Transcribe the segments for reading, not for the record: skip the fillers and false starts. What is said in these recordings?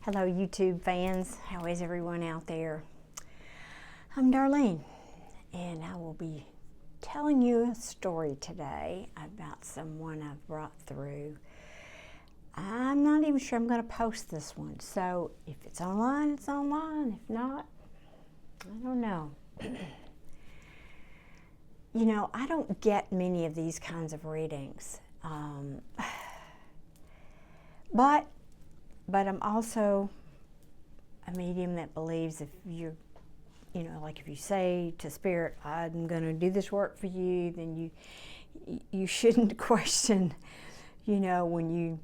Hello YouTube fans, how is everyone out there? I'm Darlene, and I will be telling you a story today about someone I've brought through. I'm not even sure I'm going to post this one, so if it's online, it's online. If not, I don't know. You know, I don't get many of these kinds of readings, but I'm also a medium that believes if you're, like if you say to Spirit, I'm going to do this work for you, then you shouldn't question, when you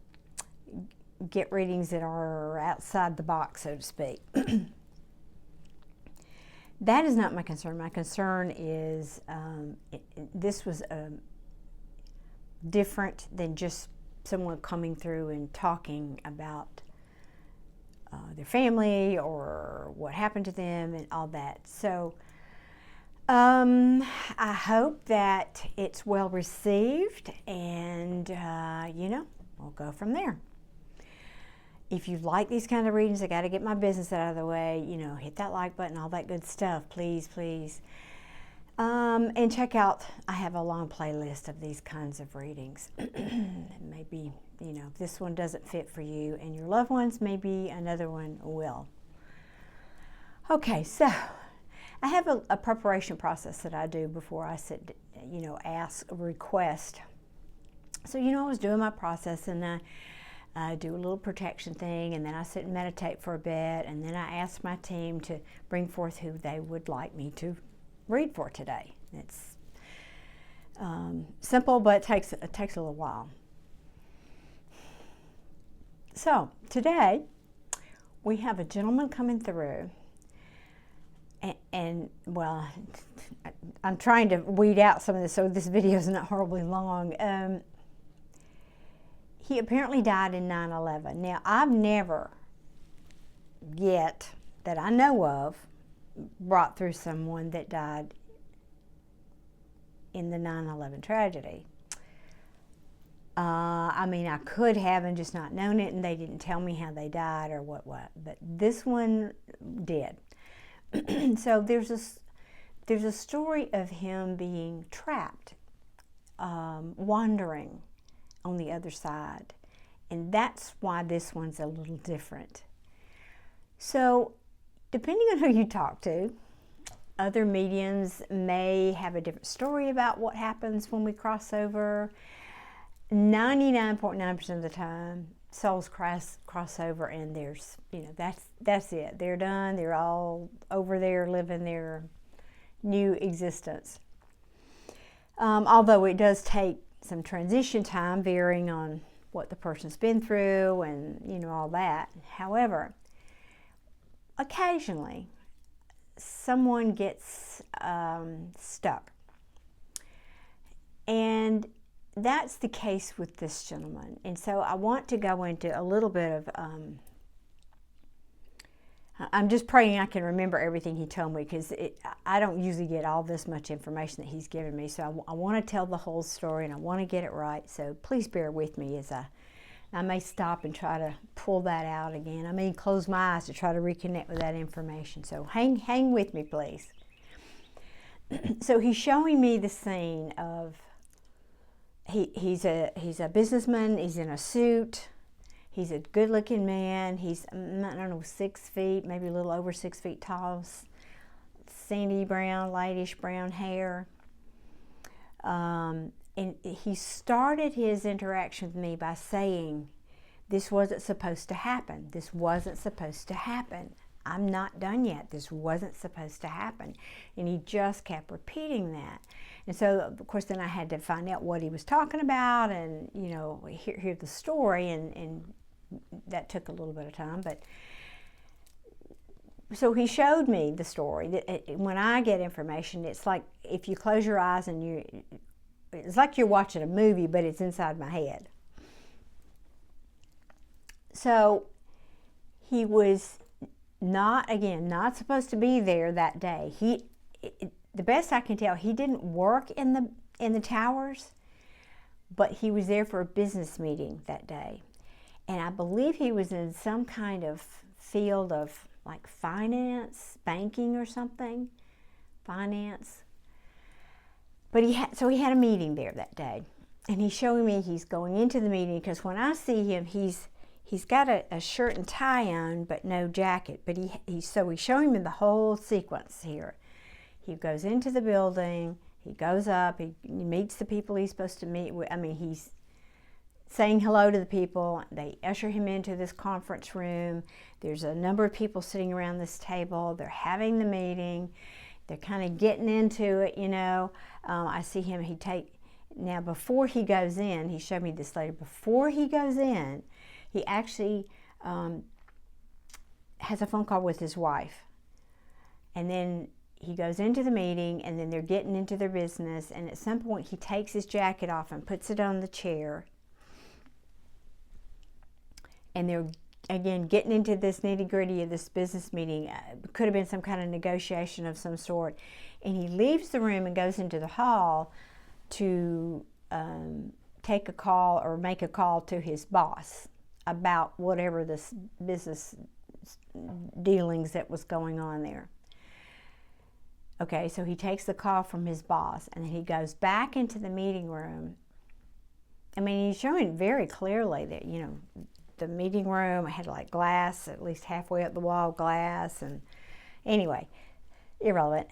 get readings that are outside the box, so to speak. That is not my concern. My concern is this was different than just someone coming through and talking about their family or what happened to them and all that. So I hope that it's well received, and we'll go from there. If you like these kind of readings, I got to get my business out of the way. Hit that like button, all that good stuff, please. And check out, I have a long playlist of these kinds of readings. Maybe, if this one doesn't fit for you and your loved ones, maybe another one will. Okay, so I have a preparation process that I do before I sit, ask a request. So, I was doing my process, and I do a little protection thing, and then I sit and meditate for a bit, and then I ask my team to bring forth who they would like me to read for today. It's simple, but it takes a little while. So today we have a gentleman coming through, and well, I'm trying to weed out some of this so this video is not horribly long. He apparently died in 9/11. Now, I've never yet, that I know of, brought through someone that died in the 9/11 tragedy. I could have and just not known it, and they didn't tell me how they died or what, but this one did. So there's a story of him being trapped, wandering on the other side, and that's why this one's a little different. So depending on who you talk to, other mediums may have a different story about what happens when we cross over. 99.9% of the time, souls cross over, and there's, that's it. They're done. They're all over there living their new existence. Although it does take some transition time, varying on what the person's been through and, all that. However, occasionally, someone gets stuck. And that's the case with this gentleman. And so I want to go into a little bit of, I'm just praying I can remember everything he told me, because I don't usually get all this much information that he's given me. So I want to tell the whole story, and I want to get it right. So please bear with me as I may stop and try to pull that out again. I may close my eyes to try to reconnect with that information. So hang with me, please. So he's showing me the scene of, he's a businessman. He's in a suit. He's a good-looking man. He's, I don't know, 6 feet, maybe a little over 6 feet tall, sandy brown, lightish brown hair. And he started his interaction with me by saying, this wasn't supposed to happen. This wasn't supposed to happen. I'm not done yet. This wasn't supposed to happen. And he just kept repeating that. And so, of course, then I had to find out what he was talking about and, hear the story, and that took a little bit of time. But so he showed me the story. When I get information, it's like if you close your eyes and it's like you're watching a movie, but it's inside my head. So he was not supposed to be there that day. The best I can tell, he didn't work in the towers, but he was there for a business meeting that day. And I believe he was in some kind of field of like finance, banking or something, finance. But he had a meeting there that day, and he's showing me he's going into the meeting, because when I see him, he's got a shirt and tie on, but no jacket. But he's showing me the whole sequence here. He goes into the building, he goes up, he meets the people he's supposed to meet with. I mean, he's saying hello to the people. They usher him into this conference room. There's a number of people sitting around this table. They're having the meeting. They're kind of getting into it, you know. I see him, now before he goes in, he showed me this later, before he goes in, he actually has a phone call with his wife. And then he goes into the meeting, and then they're getting into their business, and at some point he takes his jacket off and puts it on the chair. And they're, again, getting into this nitty-gritty of this business meeting. Could have been some kind of negotiation of some sort. And he leaves the room and goes into the hall to take a call or make a call to his boss about whatever this business dealings that was going on there. Okay, so he takes the call from his boss, and then he goes back into the meeting room. I mean, he's showing very clearly that, you know, the meeting room had like glass, at least halfway up the wall, glass, and anyway, irrelevant.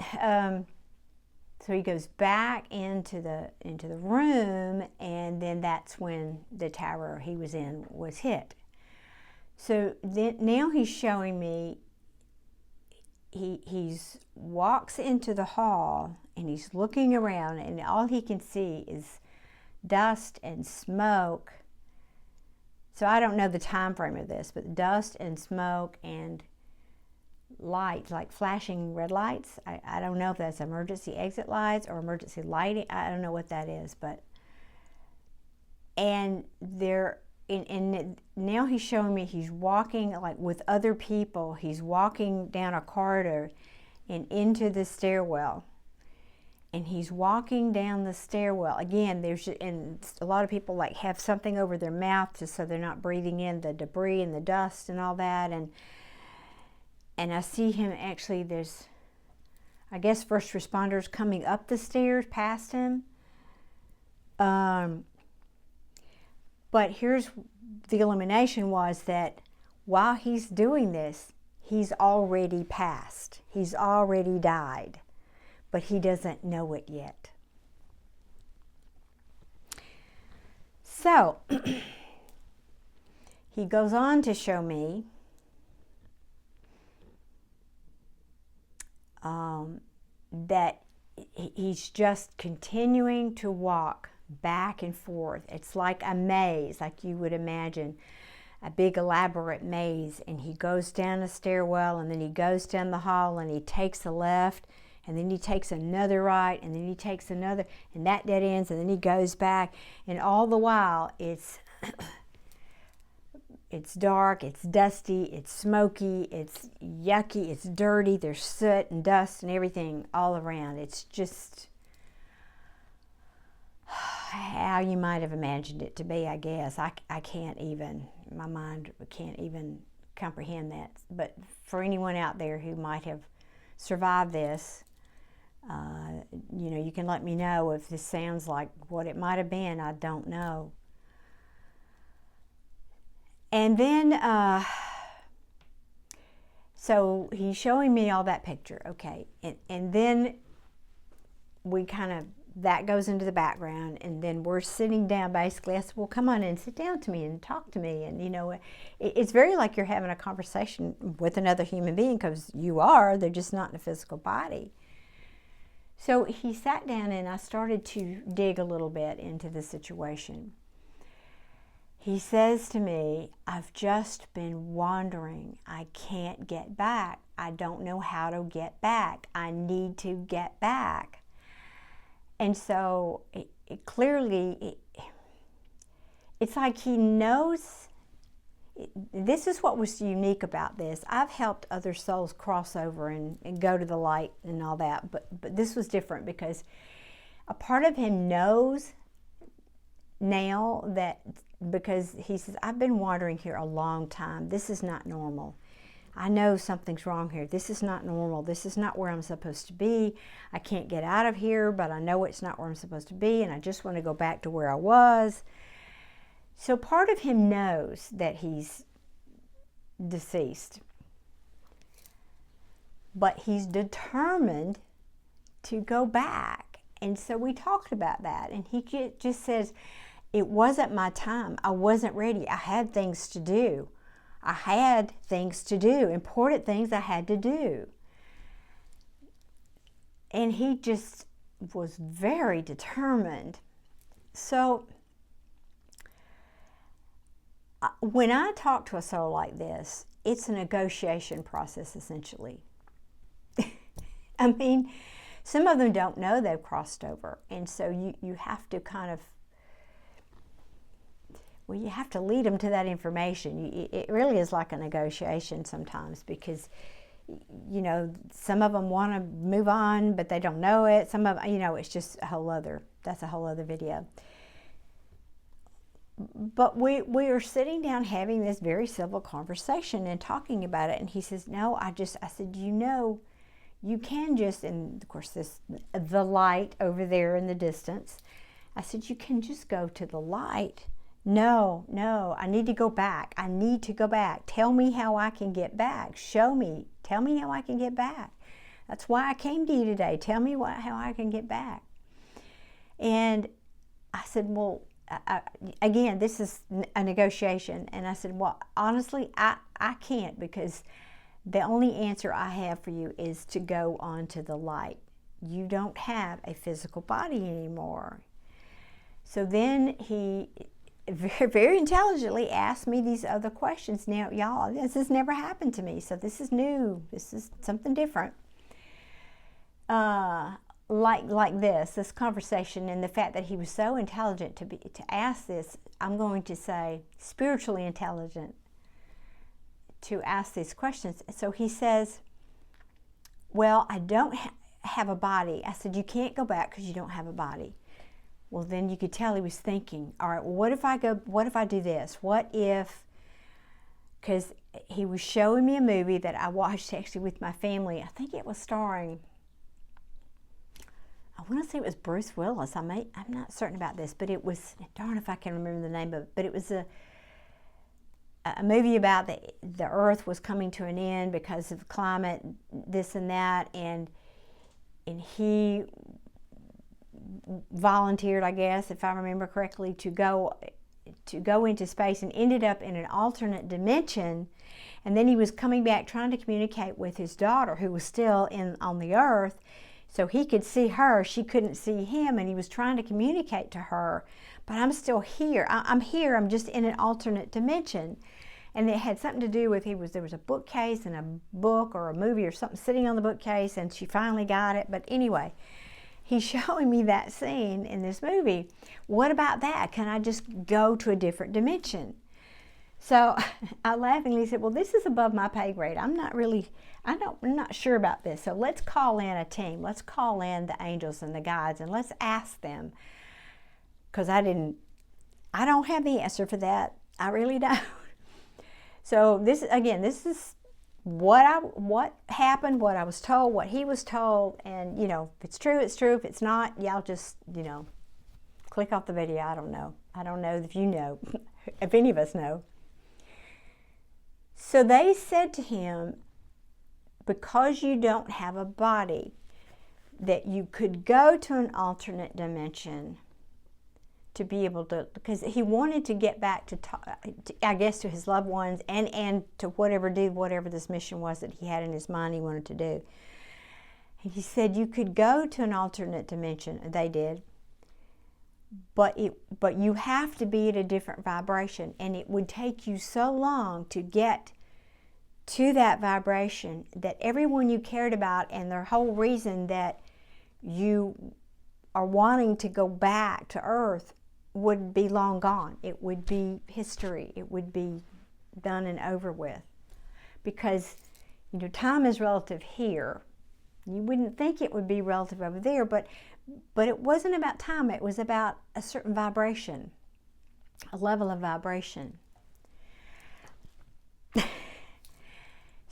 So he goes back into the room, and then that's when the tower he was in was hit. So then now he's showing me he's walks into the hall, and he's looking around, and all he can see is dust and smoke. So I don't know the time frame of this, but dust and smoke and lights, like flashing red lights. I don't know if that's emergency exit lights or emergency lighting. I don't know what that is, but and now he's showing me he's walking like with other people. He's walking down a corridor and into the stairwell. And he's walking down the stairwell. Again, and a lot of people like have something over their mouth just so they're not breathing in the debris and the dust and all that. And I see him actually, there's, I guess, first responders coming up the stairs past him. But here's the illumination was that while he's doing this, he's already passed. He's already died. But he doesn't know it yet. So, he goes on to show me that he's just continuing to walk back and forth. It's like a maze, like you would imagine, a big elaborate maze. And he goes down a stairwell, and then he goes down the hall, and he takes a left, and then he takes another right, and then he takes another, and that dead ends, and then he goes back. And all the while, it's dark, it's dusty, it's smoky, it's yucky, it's dirty, there's soot and dust and everything all around. It's just how you might have imagined it to be, I guess. I can't even, my mind can't even comprehend that. But for anyone out there who might have survived this, you know, you can let me know if this sounds like what it might have been. I don't know. And then, so he's showing me all that picture, okay. And then we kind of, that goes into the background, and then we're sitting down basically. I said, well, come on and sit down to me and talk to me. And, you know, it's very like you're having a conversation with another human being, because you are, they're just not in a physical body. So he sat down, and I started to dig a little bit into the situation. He says to me, I've just been wandering. I can't get back. I don't know how to get back. I need to get back. And so it's like he knows. This is what was unique about this. I've helped other souls cross over and go to the light and all that, but this was different, because a part of him knows now that, because he says, I've been wandering here a long time. This is not normal. I know something's wrong here. This is not normal. This is not where I'm supposed to be. I can't get out of here, but I know it's not where I'm supposed to be, and I just want to go back to where I was. So part of him knows that he's deceased, but he's determined to go back. And so we talked about that, and he just says, it wasn't my time. I wasn't ready. I had things to do. I had things to do, important things I had to do. And he just was very determined. So when I talk to a soul like this, it's a negotiation process, essentially. I mean, some of them don't know they've crossed over. And so you have to kind of, well, you have to lead them to that information. It really is like a negotiation sometimes, because, you know, some of them want to move on, but they don't know it. Some of, you know, it's just that's a whole other video. But we are sitting down having this very civil conversation and talking about it. And he says, no, I said, you know, you can just, and of course the light over there in the distance, I said, you can just go to the light. No, I need to go back. I need to go back. Tell me how I can get back. Show me. Tell me how I can get back. That's why I came to you today. Tell me how I can get back. And I said, well, again, this is a negotiation. And I said, well, honestly, I can't, because the only answer I have for you is to go on to the light. You don't have a physical body anymore. So then he very, very intelligently asked me these other questions. Now, y'all, this has never happened to me, so this is new. This is something different. Like this conversation, and the fact that he was so intelligent to ask this, I'm going to say spiritually intelligent to ask these questions. So he says, well, I don't have a body. I said, you can't go back because you don't have a body. Well, then you could tell he was thinking, all right, well, what if I do this? What if, because he was showing me a movie that I watched actually with my family. I think it was starring, I want to say it was Bruce Willis. I'm not certain about this, but it was, darn if I can remember the name of it, but it was a movie about the earth was coming to an end because of climate, this and that, and he volunteered, I guess, if I remember correctly, to go into space, and ended up in an alternate dimension. And then he was coming back trying to communicate with his daughter, who was still on the earth, so he could see her, she couldn't see him, and he was trying to communicate to her, but I'm still here. I'm here, I'm just in an alternate dimension. And it had something to do with, there was a bookcase and a book or a movie or something sitting on the bookcase, and she finally got it. But anyway, he's showing me that scene in this movie. What about that? Can I just go to a different dimension? So I laughingly said, well, this is above my pay grade. I'm not sure about this. So let's call in a team. Let's call in the angels and the guides, and let's ask them. Because I don't have the answer for that. I really don't. So this is what happened, what I was told, what he was told, and, you know, if it's true, it's true. If it's not, y'all just, you know, click off the video. I don't know. I don't know if you know, if any of us know. So they said to him, because you don't have a body, that you could go to an alternate dimension to be able to, because he wanted to get back to I guess, to his loved ones, and to whatever this mission was that he had in his mind he wanted to do. And he said you could go to an alternate dimension. They did, but you have to be at a different vibration, and it would take you so long to get to that vibration that everyone you cared about, and the whole reason that you are wanting to go back to Earth, would be long gone. It would be history. It would be done and over with. Because, you know, time is relative here. You wouldn't think it would be relative over there, but it wasn't about time. It was about a certain vibration, a level of vibration.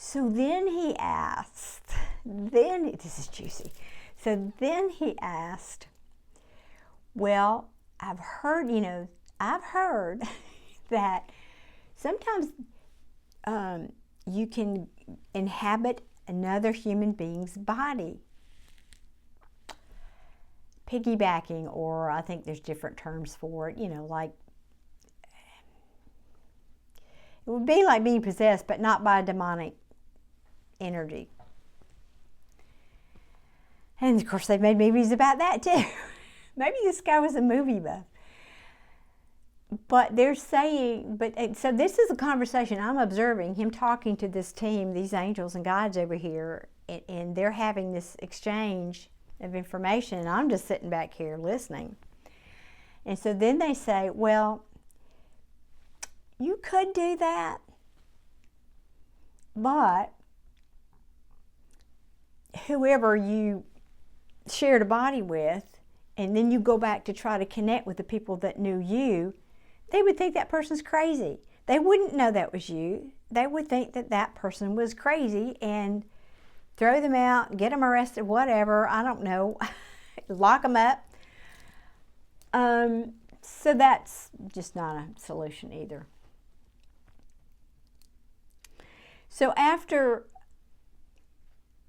So then he asked, this is juicy. So then he asked, well, I've heard that sometimes you can inhabit another human being's body. Piggybacking, or I think there's different terms for it, like it would be like being possessed, but not by a demonic energy. And of course, they've made movies about that too. Maybe this guy was a movie buff. But they're saying, so this is a conversation I'm observing, him talking to this team, these angels and guides over here, and they're having this exchange of information, and I'm just sitting back here listening. And so then they say, well, you could do that, but whoever you shared a body with, and then you go back to try to connect with the people that knew you, they would think that person's crazy. They wouldn't know that was you. They would think that that person was crazy and throw them out, get them arrested, whatever, I don't know, lock them up. So that's just not a solution either. So after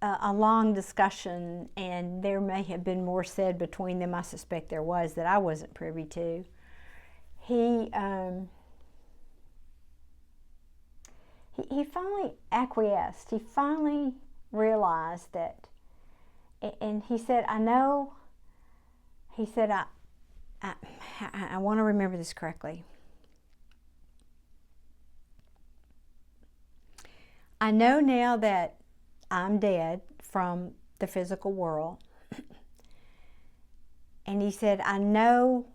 a long discussion, and there may have been more said between them, I suspect there was, that I wasn't privy to, he finally acquiesced. He finally realized that, and he said, I know, he said, I want to remember this correctly. I know now that I'm dead from the physical world. And he said, I know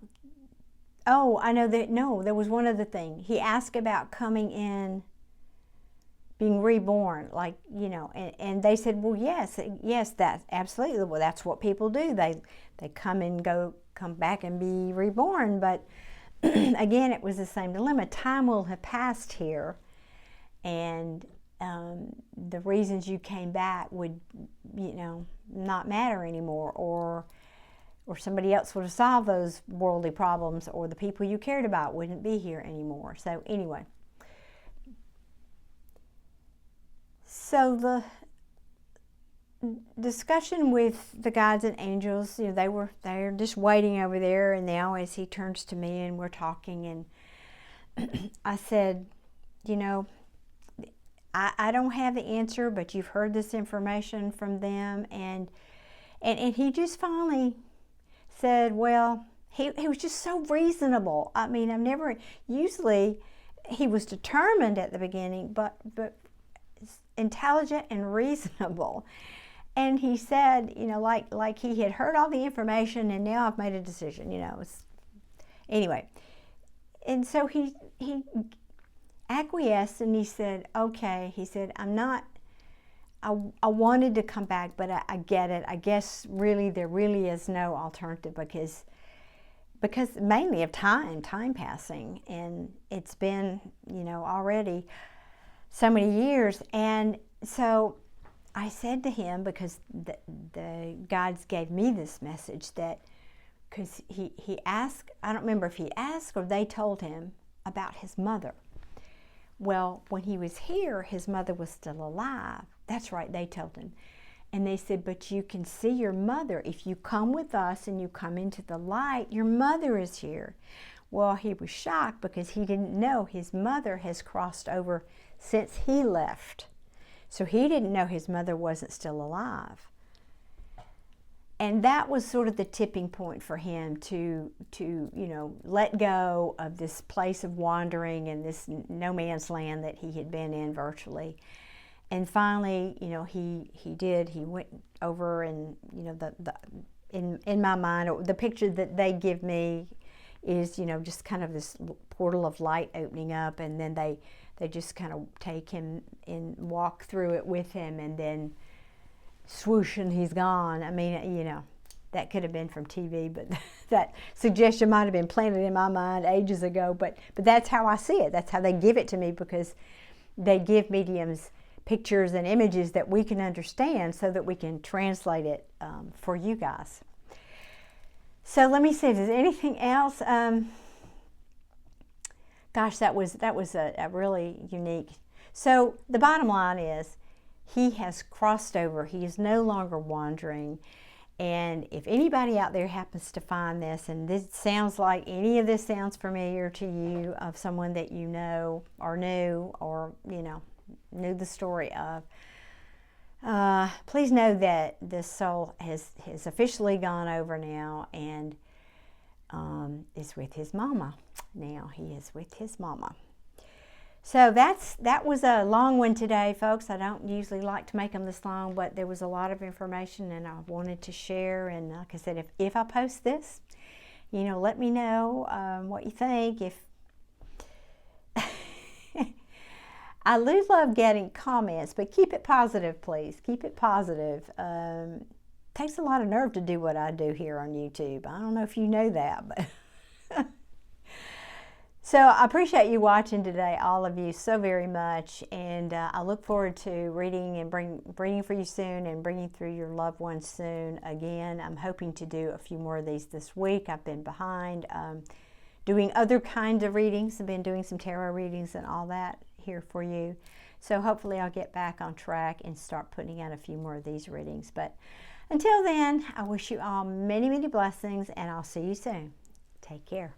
that, no, there was one other thing. He asked about coming in, being reborn, like, and they said, well, yes, that's absolutely, well, that's what people do. They come back and be reborn. But again, it was the same dilemma. Time will have passed here, and the reasons you came back would, not matter anymore, or somebody else would have solved those worldly problems, or the people you cared about wouldn't be here anymore. So anyway, so the discussion with the guides and angels, they're just waiting over there, and now as he turns to me and we're talking, and I said, I don't have the answer, but you've heard this information from them, and he just finally said, well, he was just so reasonable. I mean, usually he was determined at the beginning, but intelligent and reasonable. And he said, like he had heard all the information, and now I've made a decision, anyway. And so he acquiesced, and he said, okay, he said, I wanted to come back, but I get it. I guess really there really is no alternative, because mainly of time passing, and it's been, already so many years. And so I said to him, because the guides gave me this message, that because he asked, I don't remember if he asked or they told him about his mother. Well, when he was here, his mother was still alive. That's right, they told him. And they said, but you can see your mother. If you come with us and you come into the light, your mother is here. Well, he was shocked, because he didn't know his mother has crossed over since he left. So he didn't know his mother wasn't still alive. And that was sort of the tipping point for him to let go of this place of wandering and this no man's land that he had been in virtually. And finally, he did. He went over, and in my mind, the picture that they give me is just kind of this portal of light opening up, and then they just kind of take him and walk through it with him, and then swoosh, and he's gone. I mean, that could have been from TV, but that suggestion might have been planted in my mind ages ago. But that's how I see it. That's how they give it to me, because they give mediums pictures and images that we can understand so that we can translate it for you guys. So let me see if there's anything else. Gosh, that was a really unique. So the bottom line is he has crossed over. He is no longer wandering. And if anybody out there happens to find this, and this sounds like any of this sounds familiar to you, of someone that you know or knew, or knew the story of, please know that this soul has officially gone over now and is with his mama. Now he is with his mama. So that was a long one today, folks. I don't usually like to make them this long, but there was a lot of information and I wanted to share. And like I said, if I post this, let me know what you think. If I do love getting comments, but keep it positive, please. Keep it positive. Takes a lot of nerve to do what I do here on YouTube. I don't know if you know that, but so I appreciate you watching today, all of you, so very much. And I look forward to reading and bringing for you soon and bringing through your loved ones soon. Again, I'm hoping to do a few more of these this week. I've been behind doing other kinds of readings. I've been doing some tarot readings and all that here for you. So hopefully I'll get back on track and start putting out a few more of these readings. But until then, I wish you all many, many blessings, and I'll see you soon. Take care.